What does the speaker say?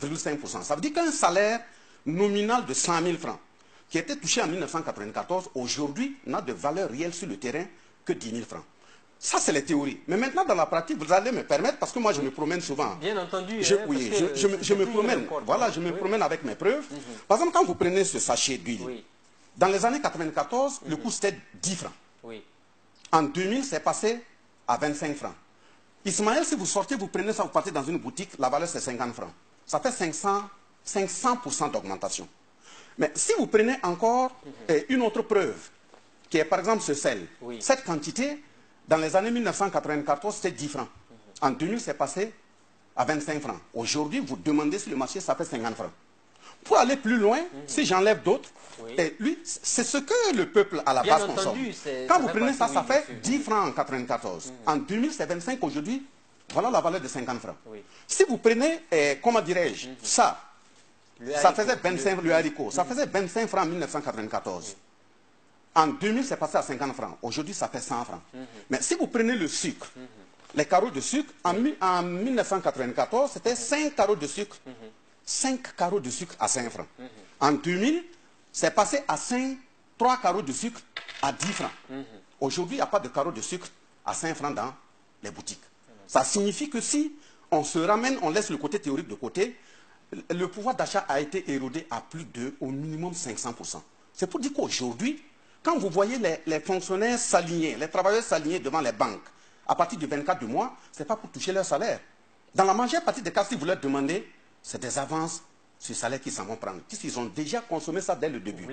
0,5%. Ça veut dire qu'un salaire nominal de 100 000 francs, qui était touché en 1994, aujourd'hui n'a de valeur réelle sur le terrain que 10 000 francs. Ça, c'est les théories. Mais maintenant, dans la pratique, vous allez me permettre, parce que moi, je me promène souvent. Bien entendu. Je me promène. Voilà, je me promène avec mes preuves. Par exemple, quand vous prenez ce sachet d'huile, dans les années 94, le coût c'était 10 francs. En 2000, c'est passé à 25 francs. Ismaël, si vous sortez, vous prenez ça, vous partez dans une boutique, la valeur c'est 50 francs. Ça fait 500% d'augmentation. Mais si vous prenez encore une autre preuve, qui est par exemple ce sel, cette quantité, dans les années 1994, c'était 10 francs. En 2000, c'est passé à 25 francs. Aujourd'hui, vous demandez sur le marché, ça fait 50 francs. Pour aller plus loin, si j'enlève d'autres, lui, c'est ce que le peuple à la base consomme. Quand vous prenez ça, ça fait 10 francs en 1994. En 2000, c'est 25. Aujourd'hui, voilà la valeur de 50 francs. Si vous prenez, comment dirais-je, ça faisait 25, le haricot, ça faisait 25 francs en 1994. En 2000, c'est passé à 50 francs. Aujourd'hui, ça fait 100 francs. Mais si vous prenez le sucre, les carreaux de sucre, en 1994, c'était 5 carreaux de sucre. 5 carreaux de sucre à 5 francs. En 2000, c'est passé à 3 carreaux de sucre à 10 francs. Aujourd'hui, il n'y a pas de carreaux de sucre à 5 francs dans les boutiques. Ça signifie que si on se ramène, on laisse le côté théorique de côté, le pouvoir d'achat a été érodé à plus de, au minimum 500%. C'est pour dire qu'aujourd'hui, quand vous voyez les fonctionnaires s'aligner, les travailleurs s'aligner devant les banques, à partir du 24 du mois, ce n'est pas pour toucher leur salaire. Dans la majeure partie des cas, si vous leur demandez, c'est des avances sur le salaire qu'ils s'en vont prendre. Puisqu'ils ont déjà consommé ça dès le début.